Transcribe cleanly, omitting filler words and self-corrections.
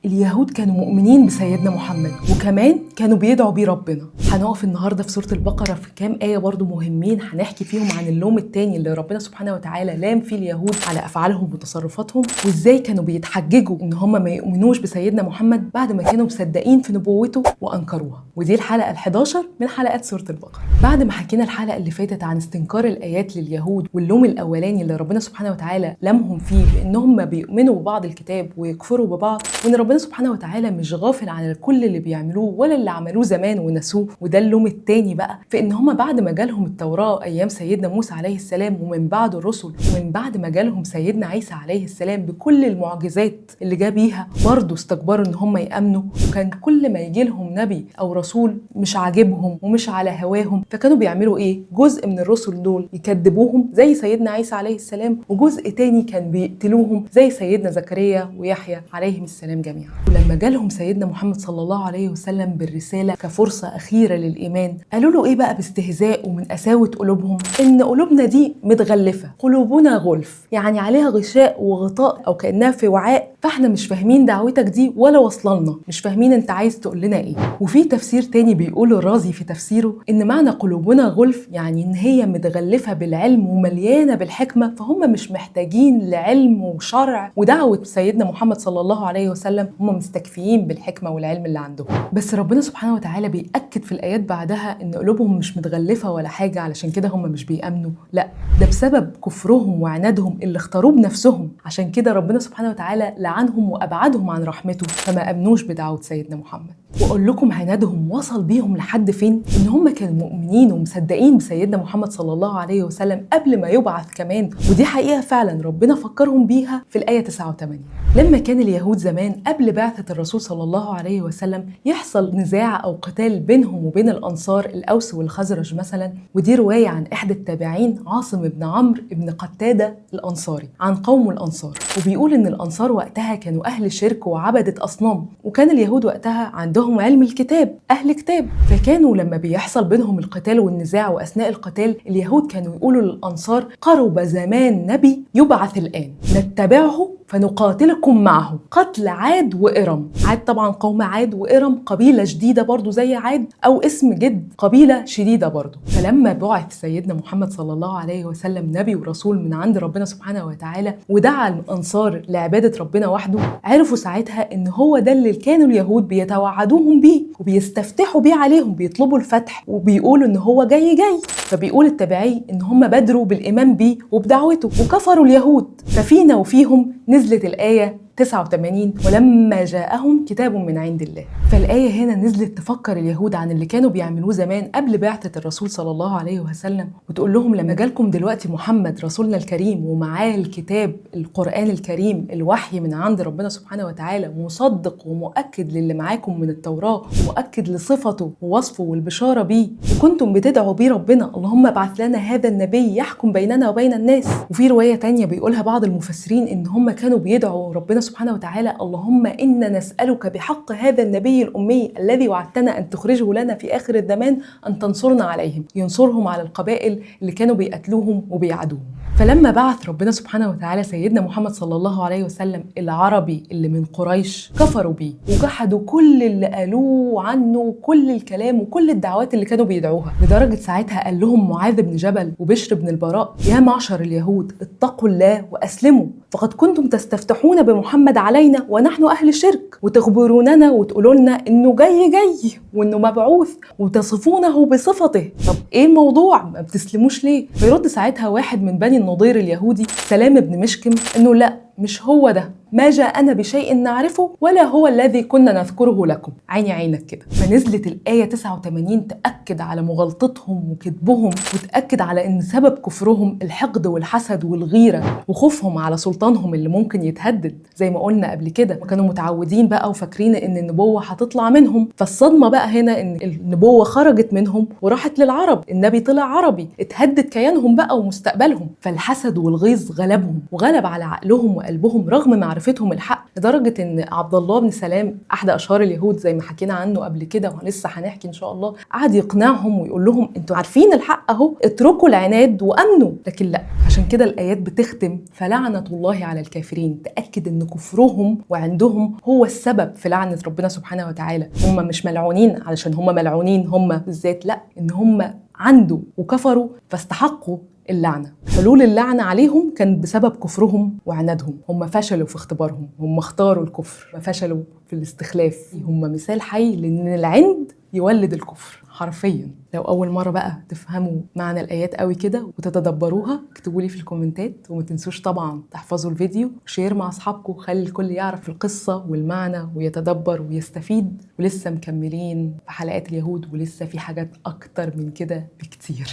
اليهود كانوا مؤمنين بسيدنا محمد وكمان كانوا بيدعوا بيه ربنا. هنقف النهارده في سورة البقرة في كام آية برضو مهمين هنحكي فيهم عن اللوم التاني اللي ربنا سبحانه وتعالى لام فيه اليهود على أفعالهم وتصرفاتهم، وإزاي كانوا بيتحججوا إن هم ما يؤمنوش بسيدنا محمد بعد ما كانوا مصدقين في نبوته وأنكروها. ودي الحلقة ال11 من حلقات سورة البقرة. بعد ما حكينا الحلقة اللي فاتت عن استنكار الآيات لليهود واللوم الأولاني اللي ربنا سبحانه وتعالى لامهم فيه بإنهم ما بيؤمنوا ببعض الكتاب ويكفروا ببعض، وإن ربنا سبحانه وتعالى مش غافل عن كل اللي بيعملوه ولا اللي عملوه زمان ونسوه. وده اللوم التاني بقى في إن هم بعد ما جالهم التوراة أيام سيدنا موسى عليه السلام ومن بعد الرسل ومن بعد ما جالهم سيدنا عيسى عليه السلام بكل المعجزات اللي جا بيها، برضه استكبروا إن هم يأمنوا. وكان كل ما يجي لهم نبي أو رسول مش عاجبهم ومش على هواهم، فكانوا بيعملوا إيه؟ جزء من الرسل دول يكذبوهم زي سيدنا عيسى عليه السلام، وجزء تاني كان بيقتلوهم زي سيدنا زكريا ويحيى عليهم السلام جميعا. ولما جالهم سيدنا محمد صلى الله عليه وسلم بالرسالة كفرصة أخيرة للإيمان، قالوا له إيه بقى باستهزاء ومن قساوة قلوبهم؟ إن قلوبنا دي متغلفة، قلوبنا غلف، يعني عليها غشاء وغطاء أو كأنها في وعاء، فإحنا مش فاهمين دعوتك دي ولا وصلنا، مش فاهمين أنت عايز تقول لنا إيه. وفي تفسير تاني بيقول الرازي في تفسيره إن معنى قلوبنا غلف يعني إن هي متغلفة بالعلم ومليانة بالحكمة، فهم مش محتاجين لعلم وشرع ودعوة سيدنا محمد صلى الله عليه وسلم، هم مستكفيين بالحكمة والعلم اللي عندهم. بس ربنا سبحانه وتعالى بيأكد في الآيات بعدها إن قلوبهم مش متغلفة ولا حاجة علشان كده هم مش بيأمنوا، لا، ده بسبب كفرهم وعنادهم اللي اختاروه بنفسهم. عشان كده ربنا سبحانه وتعالى لعنهم وأبعدهم عن رحمته، فما أمنوش بدعوة سيدنا محمد. وأقول لكم عنادهم وصل بيهم لحد فين؟ إن هم كانوا مؤمنين ومصدقين بسيدنا محمد صلى الله عليه وسلم قبل ما يبعث كمان، ودي حقيقة فعلا ربنا فكرهم بيها في الآية 89. لما كان اليهود زمان قبل بعثة الرسول صلى الله عليه وسلم يحصل نزاع أو قتال بينهم وبين الأنصار، الأوس والخزرج مثلا، ودي رواية عن إحدى التابعين عاصم بن عمرو بن قتادة الأنصاري عن قوم الأنصار، وبيقول إن الأنصار وقتها كانوا أهل شرك وعبدة أصنام، وكان اليهود وقتها عندهم علم الكتاب، أهل كتاب، فكانوا لما بيحصل بينهم القتال والنزاع وأثناء القتال اليهود كانوا يقولوا للأنصار: قرب زمان نبي يبعث الآن نتبعه فنقاتلكم معه قتل عاد وإرم. عاد طبعا قوم عاد، وإرم قبيلة شديدة برضو زي عاد، أو اسم جد قبيلة شديدة برضو. فلما بعث سيدنا محمد صلى الله عليه وسلم نبي ورسول من عند ربنا سبحانه وتعالى ودعا الأنصار لعبادة ربنا وحده، عرفوا ساعتها إن هو ده اللي كانوا اليهود بيتوعدوهم بيه وبيستفتحوا بيه عليهم، بيطلبوا الفتح وبيقولوا إن هو جاي. فبيقول التابعي إن هم بدروا بالإيمان بيه وبدعوته وكفروا اليهود، ففينا وفيهم نزلت الآية 89: ولما جاءهم كتاب من عند الله. فالآية هنا نزلت تفكر اليهود عن اللي كانوا بيعملوه زمان قبل بعثة الرسول صلى الله عليه وسلم، وتقول لهم لما جالكم دلوقتي محمد رسولنا الكريم ومعاه الكتاب القرآن الكريم الوحي من عند ربنا سبحانه وتعالى، مصدق ومؤكد للي معاكم من التوراة، مؤكد لصفته ووصفه والبشارة بيه، وكنتم بتدعوا بيه ربنا: اللهم ابعث لنا هذا النبي يحكم بيننا وبين الناس. وفي رواية تانية بيقولها بعض المفسرين إن هم كانوا بيدعوا ربنا سبحانه وتعالى: اللهم إنا نسألك بحق هذا النبي الأمي الذي وعدتنا أن تخرجه لنا في آخر الزمان أن تنصرنا عليهم، ينصرهم على القبائل اللي كانوا بيقتلوهم وبيعادوهم. فلما بعث ربنا سبحانه وتعالى سيدنا محمد صلى الله عليه وسلم العربي اللي من قريش، كفروا بيه وجحدوا كل اللي قالوه عنه، كل الكلام وكل الدعوات اللي كانوا بيدعوها، لدرجة ساعتها قال لهم معاذ بن جبل وبشر بن البراء: يا معشر اليهود اتقوا الله وأسلموا، فقد كنتم تستفتحون بمحمد علينا ونحن أهل شرك، وتخبروننا وتقولوا لنا إنه جاي وإنه مبعوث وتصفونه بصفته. طب إيه الموضوع؟ ما بتسلموش ليه؟ فيرد ساعتها واحد من بني النضير اليهودي سلام بن مشكم إنه لا، مش هو ده، ما جاءنا بشيء نعرفه ولا هو الذي كنا نذكره لكم، عيني عينك كده. فنزلت الآية 89 تأكد على مغالطتهم وكذبهم، وتأكد على إن سبب كفرهم الحقد والحسد والغيرة وخوفهم على سلطانهم اللي ممكن يتهدد زي ما قلنا قبل كده، وكانوا متعودين بقى وفاكرين إن النبوة هتطلع منهم. فالصدمة بقى هنا إن النبوة خرجت منهم وراحت للعرب، النبي طلع عربي، اتهدد كيانهم بقى ومستقبلهم، فالحسد والغيظ غلبهم وغلب على عقلهم وقلبهم رغم معرفتهم عرفتهم الحق، لدرجه ان عبد الله بن سلام احد اشهر اليهود زي ما حكينا عنه قبل كده ولسه هنحكي ان شاء الله، قعد يقنعهم ويقول لهم انتوا عارفين الحق اهو، اتركوا العناد وامنوا. لكن لا، عشان كده الايات بتختم فلعنه الله على الكافرين، تاكد ان كفرهم وعندهم هو السبب في لعنه ربنا سبحانه وتعالى. هم مش ملعونين علشان هم ملعونين هم بالذات، لا، ان هم عنده وكفروا فاستحقوا اللعنة. حلول اللعنة عليهم كان بسبب كفرهم وعنادهم. هم فشلوا في اختبارهم، هم اختاروا الكفر، ما فشلوا في الاستخلاف. هم مثال حي لأن العند يولد الكفر حرفيا. لو أول مرة بقى تفهموا معنى الآيات قوي كده وتتدبروها، اكتبوا لي في الكومنتات، وما تنسوش طبعا تحفظوا الفيديو وشير مع أصحابكم، خلي الكل يعرف القصة والمعنى ويتدبر ويستفيد. ولسه مكملين في حلقات اليهود، ولسه في حاجات أكتر من كده بكتير.